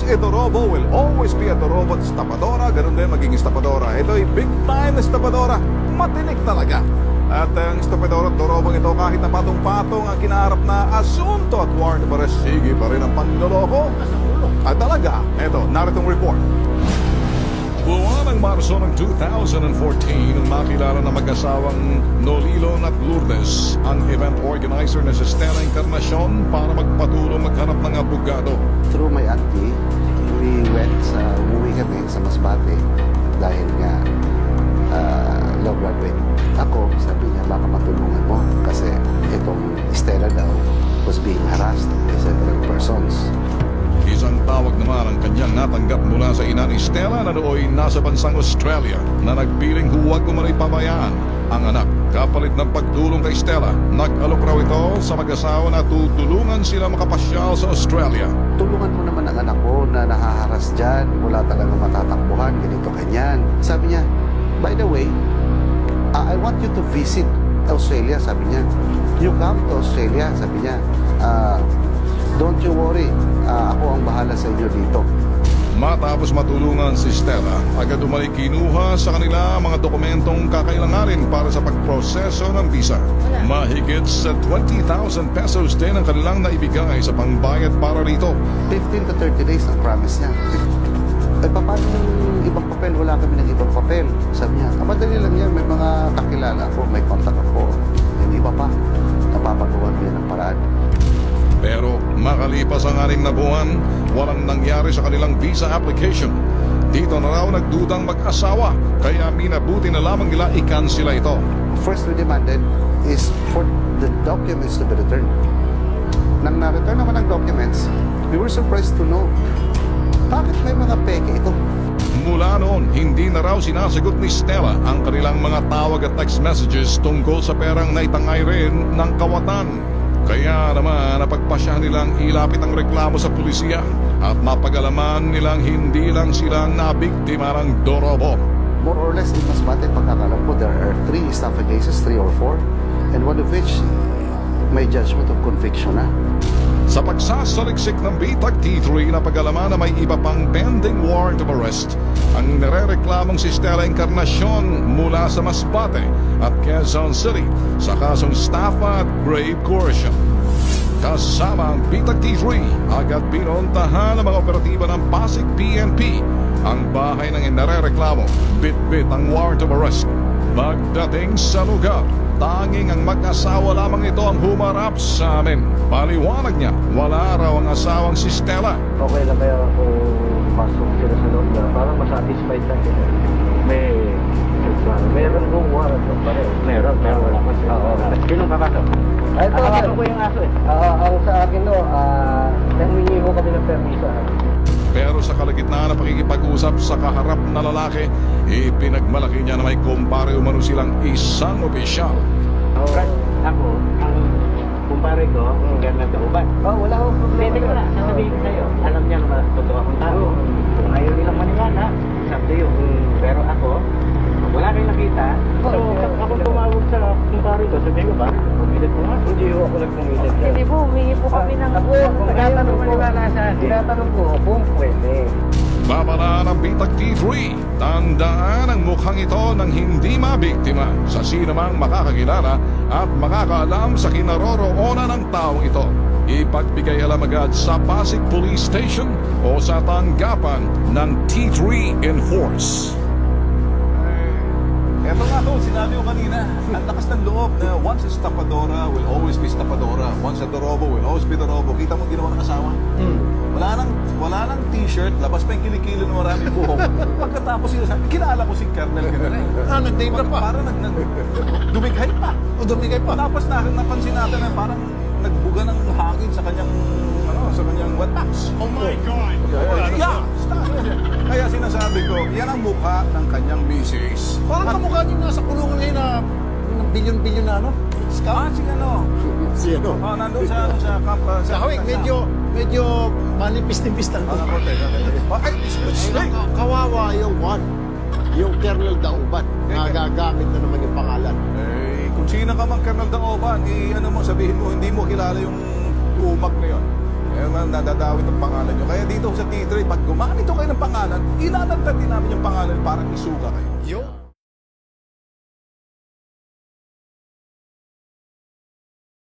Edorobo will always be Edorobo at estapadora, ganun din maging estapadora. Ito'y big time na estapadora, matinik talaga. At ang estapadora at dorobong ito, kahit na patong-patong ang kinaharap na asunto at warrant of arrest, sige pa rin ang panloloko. At talaga, ito, naritong report. Buwan ng Marso ng 2014, nang makilala na mag-asawang Nolilon at Lourdes ang event organizer na si Stella Encarnacion para magpatulong maghanap ng abogado. Through my auntie, umuwi kami sa Masbate dahil nga law graduate. Ako, sabi niya, baka matulungan mo kasi itong Stella daw was being harassed by several persons. Isang tawag naman ang kanyang natanggap mula sa ina ni Stella na nooy nasa bansang Australia na nagpiling huwag umano'y pabayaan ang anak. Kapalit ng pagtulong kay Stella, nag-alok raw ito sa mag-asawa na tutulungan sila makapasyal sa Australia. Tulungan mo naman ang anak ko na nahaharas dyan, wala talaga matatakbuhan, ganito, ganyan. Sabi niya, by the way, I want you to visit Australia, sabi niya. You come to Australia, sabi niya. Don't you worry, ako ang bahala sa inyo dito. Matapos matulungan si Stella, agad umay kinuha sa kanila mga dokumentong kakailanganin para sa pagproseso ng visa. Mahigit sa 20,000 pesos din ang kanilang naibigay sa pangbayad para rito. 15 to 30 days ang promise niya. Eh, paano yung ibang papel? Wala kami ng ibang papel. Sabi niya, madali lang yan. May mga kakilala ako, may contact ako. Hindi pa napapagawa niya ng paraan. Pero makalipas ang 6 na buwan, walang nangyari sa kanilang visa application. Dito na raw nagdudang mag-asawa, kaya minabuti na lamang nila i-cancela ito. First we demanded is for the documents to be returned. Nang na-return naman ang documents, we were surprised to know bakit may mga peke ito. Mula noon, hindi na raw sinasagot ni Stella ang kanilang mga tawag at text messages tungkol sa perang naitangay rin ng kawatan. Kaya naman napagpasya nilang ilapit ang reklamo sa pulisya at mapag-alaman nilang hindi lang silang nabiktima ng dorobo. More or less, in Masbate, pagkakalam ko, there are 3 estafa cases, 3 or 4, and one of which may judgment of conviction na. Sa pagsasaliksik ng Bitag T3 na pag-alaman na may iba pang pending warrant of arrest, ang nirereklamong si Stella Encarnacion mula sa Masbate at Quezon City sa kasong estafa at grave coercion. Kasama ang Bitag T3, agad pinuntahan ng mga operatiba ng Pasig PNP ang bahay ng inirereklamo, bit-bit ang warrant of arrest. Pagdating sa lugar, tanging ang mag-asawa lamang ito ang humarap sa amin. Paliwanag niya, wala raw ang asawang si Stella. Okay lang kaya kung pasok sila sa loob na parang masatisfied lang sila. Meron kong warrant of arrest. Meron wala pa siya. Oo. Sinong kakasok? Ito, kakasok ko yung aso eh. Ang sa akin no, nangmingi ko kami ng permiso. Pero sa kalagitnaan ng pakikipag-usap sa kaharap na lalaki, ipinagmalaki niya na may kumpare umano silang isang opisyal. Ako, ang kumpare ko, ganyan sa uban. Wala akong problema. Pwede ko na, sasabihin ko sa'yo. Alam niya naman, totoo akong tao. Kung ayaw nilang maniwala, sabi yun. Pero ako, wala kayong nakita. Ako tumawag sa kumpare ko, sabi ko ba? Pumilit ko nga. Hindi ako nagpumilit. Hindi po, humingi po kami ng... Tinatanong ko kung pwede. Babala ng Bitag T3, tandaan ang mukhang ito ng hindi mabiktima sa sinamang makakakilala at makakaalam sa kinaroroonan ng taong ito. Ipagbigay alam agad sa Pasig Police Station o sa tanggapan ng T3 Enforce. Eto nga to, sinabi ko kanina, ang lakas ng loob na once a estapadora will always be estapadora. Once a dorobo will always be dorobo. Kita mo ginawa ng asawa? Wala nang t-shirt, labas pa yung kilikilo ng maraming buhok. Pagkatapos sila sabi, kilala ko si Colonel Ganun. Nag-date na pa. Parang dumighay pa. Dumigay pa. Tapos napansin natin na parang nagbuga ng hangin sa kanyang wetpacks. Oh my God! Yeah! Kaya sinasabi ko, yan ang mukha ng kanyang misis. Parang kamukha niyo nasa kulungan ngayon na bilyon-bilyon na ano? Ah, si ano? Si ano? Nandun sa camp. Sa hawig, medyo manipis-nipis lang. Ay, Kawawa yung one. Yung Colonel Dauban. Nagagamit na naman yung pangalan. Eh, kung sino ka man Colonel Dauban, sabihin mo, hindi mo kilala yung umak na yun. Nadadawit ang pangalan nyo. Kaya dito sa T3, pag ilalantad din namin yung pangalan para isuka kayo. Yo.